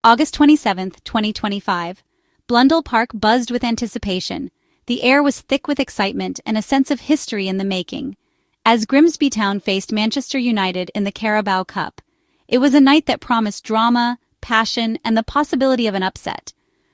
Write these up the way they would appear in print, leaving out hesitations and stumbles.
August 27, 2025. Blundell Park buzzed with anticipation. The air was thick with excitement and a sense of history in the making. As Grimsby Town faced Manchester United in the Carabao Cup, it was a night that promised drama, passion, and the possibility of an upset.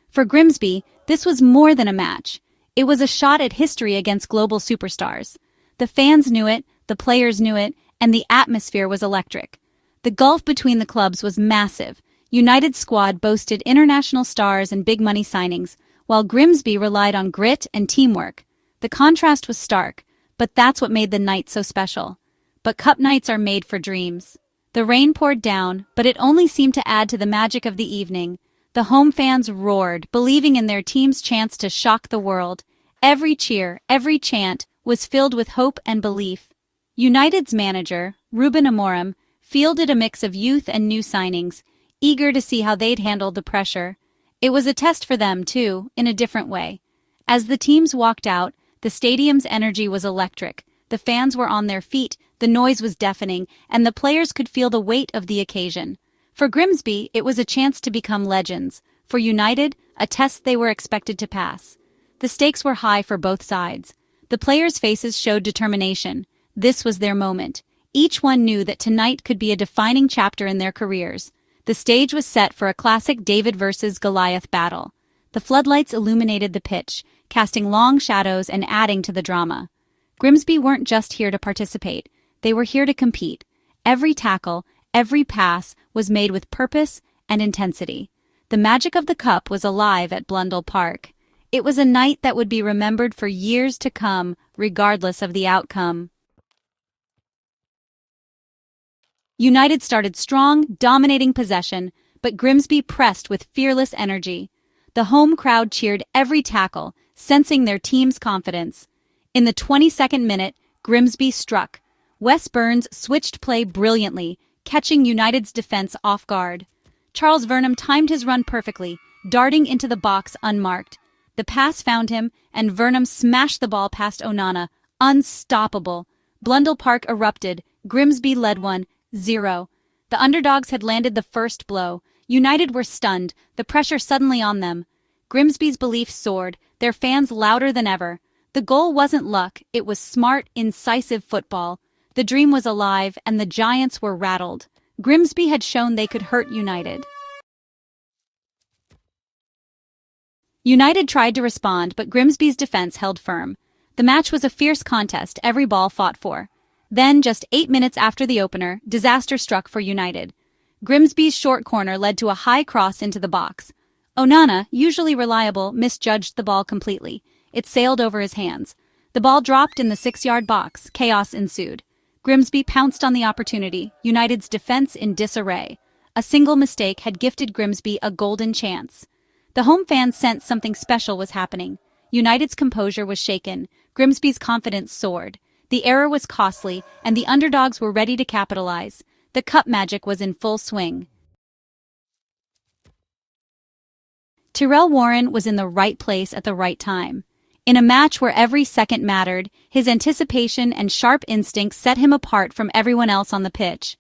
For Grimsby, this was more than a match. It was a shot at history against global superstars. The fans knew it, the players knew it, and the atmosphere was electric. The gulf between the clubs was massive. United's squad boasted international stars and big-money signings, while Grimsby relied on grit and teamwork. The contrast was stark, but that's what made the night so special. But cup nights are made for dreams. The rain poured down, but it only seemed to add to the magic of the evening. The home fans roared, believing in their team's chance to shock the world. Every cheer, every chant, was filled with hope and belief. United's manager, Ruben Amorim, fielded a mix of youth and new signings, eager to see how they'd handle the pressure. It was a test for them, too, in a different way. As the teams walked out, the stadium's energy was electric. The fans were on their feet, the noise was deafening, and the players could feel the weight of the occasion. For Grimsby, it was a chance to become legends. For United, a test they were expected to pass. The stakes were high for both sides. The players' faces showed determination. This was their moment. Each one knew that tonight could be a defining chapter in their careers. The stage was set for a classic David versus Goliath battle. The floodlights illuminated the pitch, casting long shadows and adding to the drama. Grimsby weren't just here to participate. They were here to compete. Every tackle, every pass was made with purpose and intensity. The magic of the cup was alive at Blundell Park. It was a night that would be remembered for years to come, regardless of the outcome. United started strong, dominating possession, but Grimsby pressed with fearless energy. The home crowd cheered every tackle, sensing their team's confidence. In the 22nd minute, Grimsby struck. Wes Burns switched play brilliantly, catching United's defense off guard. Charles Vernam timed his run perfectly, darting into the box unmarked. The pass found him, and Vernam smashed the ball past Onana. Unstoppable. Blundell Park erupted. Grimsby led 1-0. The underdogs had landed the first blow. United were stunned, the pressure suddenly on them. Grimsby's belief soared, their fans louder than ever. The goal wasn't luck, it was smart, incisive football. The dream was alive, and the Giants were rattled. Grimsby had shown they could hurt United. United tried to respond, but Grimsby's defense held firm. The match was a fierce contest, every ball fought for. Then, just 8 minutes after the opener, disaster struck for United. Grimsby's short corner led to a high cross into the box. Onana, usually reliable, misjudged the ball completely. It sailed over his hands. The ball dropped in the 6-yard box. Chaos ensued. Grimsby pounced on the opportunity, United's defense in disarray. A single mistake had gifted Grimsby a golden chance. The home fans sensed something special was happening. United's composure was shaken. Grimsby's confidence soared. The error was costly, and the underdogs were ready to capitalize. The cup magic was in full swing. Tyrell Warren was in the right place at the right time. In a match where every second mattered, his anticipation and sharp instincts set him apart from everyone else on the pitch.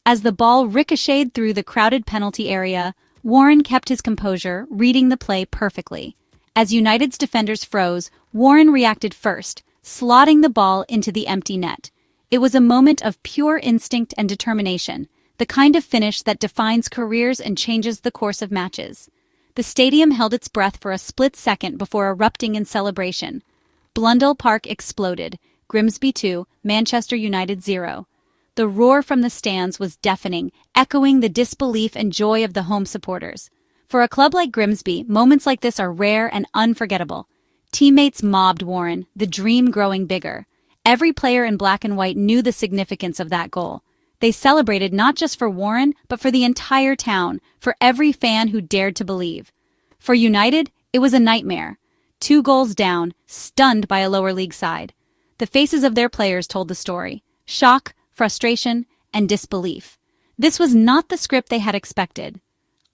As the ball ricocheted through the crowded penalty area, Warren kept his composure, reading the play perfectly. As United's defenders froze, Warren reacted first, slotting the ball into the empty net. It was a moment of pure instinct and determination, the kind of finish that defines careers and changes the course of matches. The stadium held its breath for a split second before erupting in celebration. Blundell Park exploded. Grimsby 2, Manchester United 0. The roar from the stands was deafening, echoing the disbelief and joy of the home supporters. For a club like Grimsby, moments like this are rare and unforgettable. Teammates mobbed Warren, the dream growing bigger. Every player in black and white knew the significance of that goal. They celebrated not just for Warren, but for the entire town, for every fan who dared to believe. For United, it was a nightmare. 2 goals down, stunned by a lower league side. The faces of their players told the story. Shock, frustration, and disbelief. This was not the script they had expected.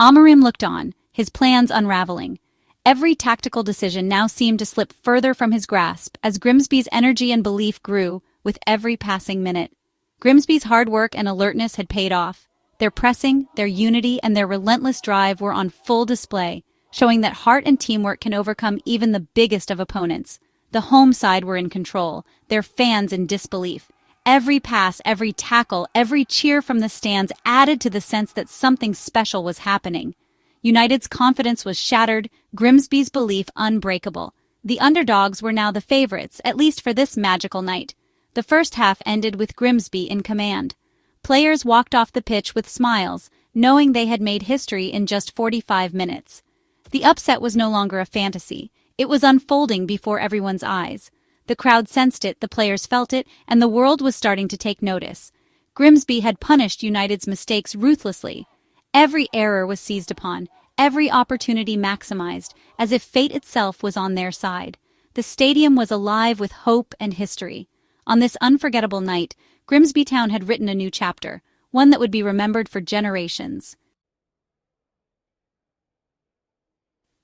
Amorim looked on, his plans unraveling. Every tactical decision now seemed to slip further from his grasp as Grimsby's energy and belief grew with every passing minute. Grimsby's hard work and alertness had paid off. Their pressing, their unity, and their relentless drive were on full display, showing that heart and teamwork can overcome even the biggest of opponents. The home side were in control, their fans in disbelief. Every pass, every tackle, every cheer from the stands added to the sense that something special was happening. United's confidence was shattered, Grimsby's belief unbreakable. The underdogs were now the favorites, at least for this magical night. The first half ended with Grimsby in command. Players walked off the pitch with smiles, knowing they had made history in just 45 minutes. The upset was no longer a fantasy. It was unfolding before everyone's eyes. The crowd sensed it, the players felt it, and the world was starting to take notice. Grimsby had punished United's mistakes ruthlessly. Every error was seized upon, every opportunity maximized, as if fate itself was on their side. The stadium was alive with hope and history. On this unforgettable night, Grimsbytown had written a new chapter, one that would be remembered for generations.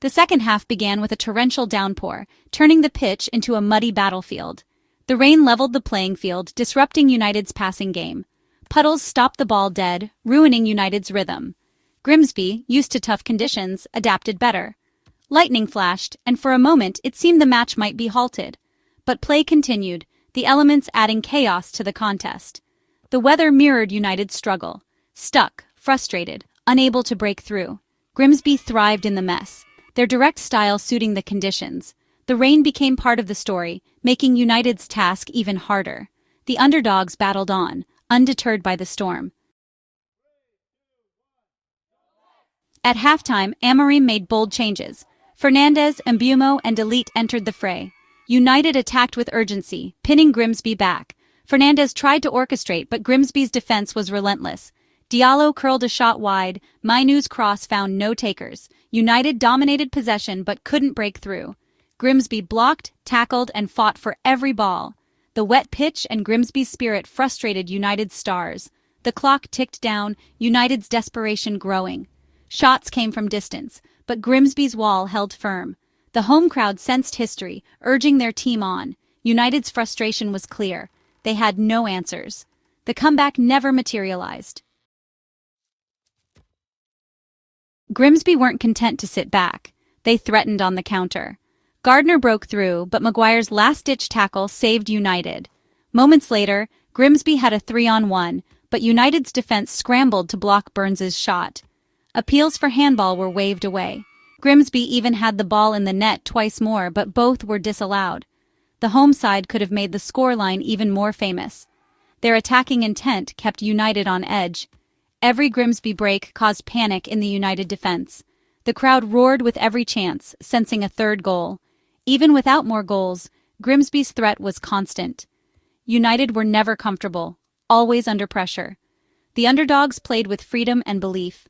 The second half began with a torrential downpour, turning the pitch into a muddy battlefield. The rain leveled the playing field, disrupting United's passing game. Puddles stopped the ball dead, ruining United's rhythm. Grimsby, used to tough conditions, adapted better. Lightning flashed, and for a moment it seemed the match might be halted. But play continued, the elements adding chaos to the contest. The weather mirrored United's struggle. Stuck, frustrated, unable to break through. Grimsby thrived in the mess, their direct style suiting the conditions. The rain became part of the story, making United's task even harder. The underdogs battled on, undeterred by the storm. At halftime, Amorim made bold changes. Fernandez, Mbeumo, and Elite entered the fray. United attacked with urgency, pinning Grimsby back. Fernandez tried to orchestrate, but Grimsby's defense was relentless. Diallo curled a shot wide, Mainu's cross found no takers. United dominated possession but couldn't break through. Grimsby blocked, tackled, and fought for every ball. The wet pitch and Grimsby's spirit frustrated United's stars. The clock ticked down, United's desperation growing. Shots came from distance, but Grimsby's wall held firm. The home crowd sensed history, urging their team on. United's frustration was clear. They had no answers. The comeback never materialized. Grimsby weren't content to sit back. They threatened on the counter. Gardner broke through, but Maguire's last-ditch tackle saved United. Moments later, Grimsby had a 3-on-1, but United's defense scrambled to block Burns's shot. Appeals for handball were waved away. Grimsby even had the ball in the net twice more, but both were disallowed. The home side could have made the scoreline even more famous. Their attacking intent kept United on edge. Every Grimsby break caused panic in the United defense. The crowd roared with every chance, sensing a third goal. Even without more goals, Grimsby's threat was constant. United were never comfortable, always under pressure. The underdogs played with freedom and belief.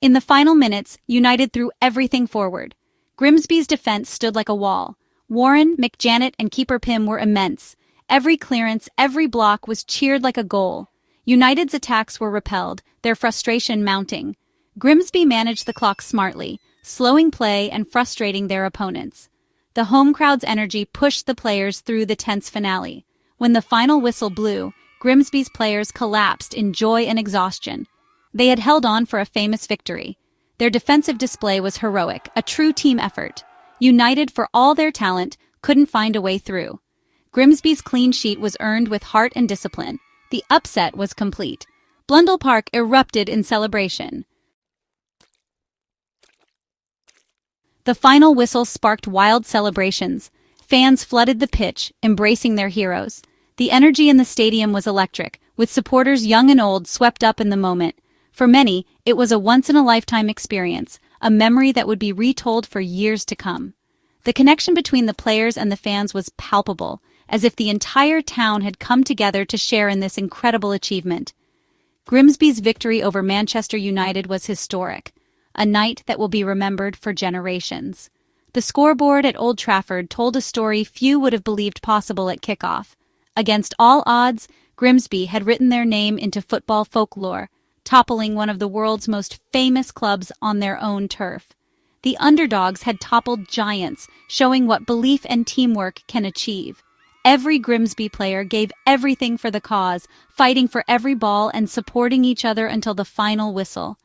In the final minutes, United threw everything forward. Grimsby's defense stood like a wall. Warren, McJanet, and keeper Pym were immense. Every clearance, every block was cheered like a goal. United's attacks were repelled, their frustration mounting. Grimsby managed the clock smartly, slowing play and frustrating their opponents. The home crowd's energy pushed the players through the tense finale. When the final whistle blew, Grimsby's players collapsed in joy and exhaustion. They had held on for a famous victory. Their defensive display was heroic, a true team effort. United, for all their talent, couldn't find a way through. Grimsby's clean sheet was earned with heart and discipline. The upset was complete. Blundell Park erupted in celebration. The final whistle sparked wild celebrations. Fans flooded the pitch, embracing their heroes. The energy in the stadium was electric, with supporters young and old swept up in the moment. For many, it was a once-in-a-lifetime experience, a memory that would be retold for years to come. The connection between the players and the fans was palpable, as if the entire town had come together to share in this incredible achievement. Grimsby's victory over Manchester United was historic, a night that will be remembered for generations. The scoreboard at Old Trafford told a story few would have believed possible at kickoff. Against all odds, Grimsby had written their name into football folklore, toppling one of the world's most famous clubs on their own turf. The underdogs had toppled giants, showing what belief and teamwork can achieve. Every Grimsby player gave everything for the cause, fighting for every ball and supporting each other until the final whistle.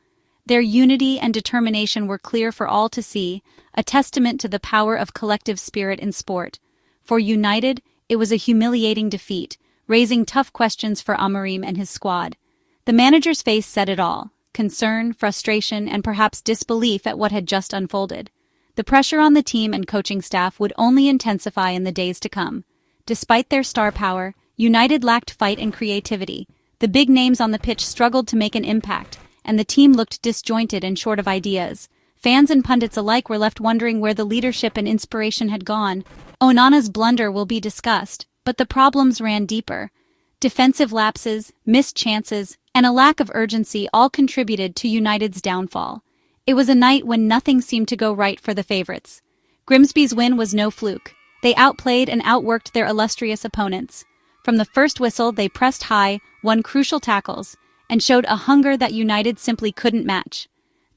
Their unity and determination were clear for all to see, a testament to the power of collective spirit in sport. For United, it was a humiliating defeat, raising tough questions for Amorim and his squad. The manager's face said it all: concern, frustration, and perhaps disbelief at what had just unfolded. The pressure on the team and coaching staff would only intensify in the days to come. Despite their star power, United lacked fight and creativity. The big names on the pitch struggled to make an impact, and the team looked disjointed and short of ideas. Fans and pundits alike were left wondering where the leadership and inspiration had gone. Onana's blunder will be discussed, but the problems ran deeper. Defensive lapses, missed chances, and a lack of urgency all contributed to United's downfall. It was a night when nothing seemed to go right for the favorites. Grimsby's win was no fluke. They outplayed and outworked their illustrious opponents. From the first whistle, they pressed high, won crucial tackles, and showed a hunger that United simply couldn't match.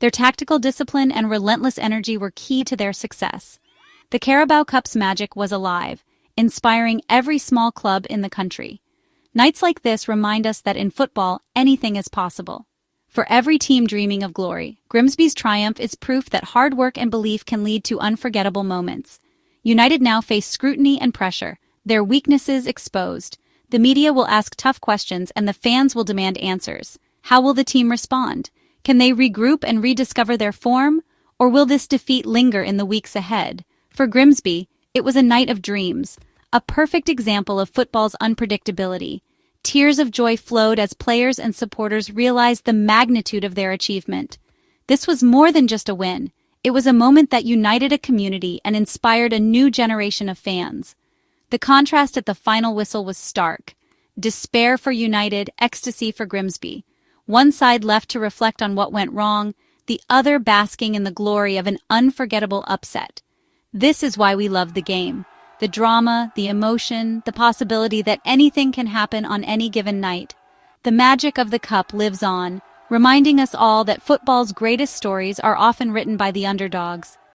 Their tactical discipline and relentless energy were key to their success. The Carabao Cup's magic was alive, inspiring every small club in the country. Nights like this remind us that in football, anything is possible. For every team dreaming of glory, Grimsby's triumph is proof that hard work and belief can lead to unforgettable moments. United now face scrutiny and pressure, their weaknesses exposed. The media will ask tough questions and the fans will demand answers. How will the team respond? Can they regroup and rediscover their form? Or will this defeat linger in the weeks ahead? For Grimsby, it was a night of dreams, a perfect example of football's unpredictability. Tears of joy flowed as players and supporters realized the magnitude of their achievement. This was more than just a win. It was a moment that united a community and inspired a new generation of fans. The contrast at the final whistle was stark. Despair for United, ecstasy for Grimsby. One side left to reflect on what went wrong, the other basking in the glory of an unforgettable upset. This is why we love the game. The drama, the emotion, the possibility that anything can happen on any given night. The magic of the cup lives on, reminding us all that football's greatest stories are often written by the underdogs.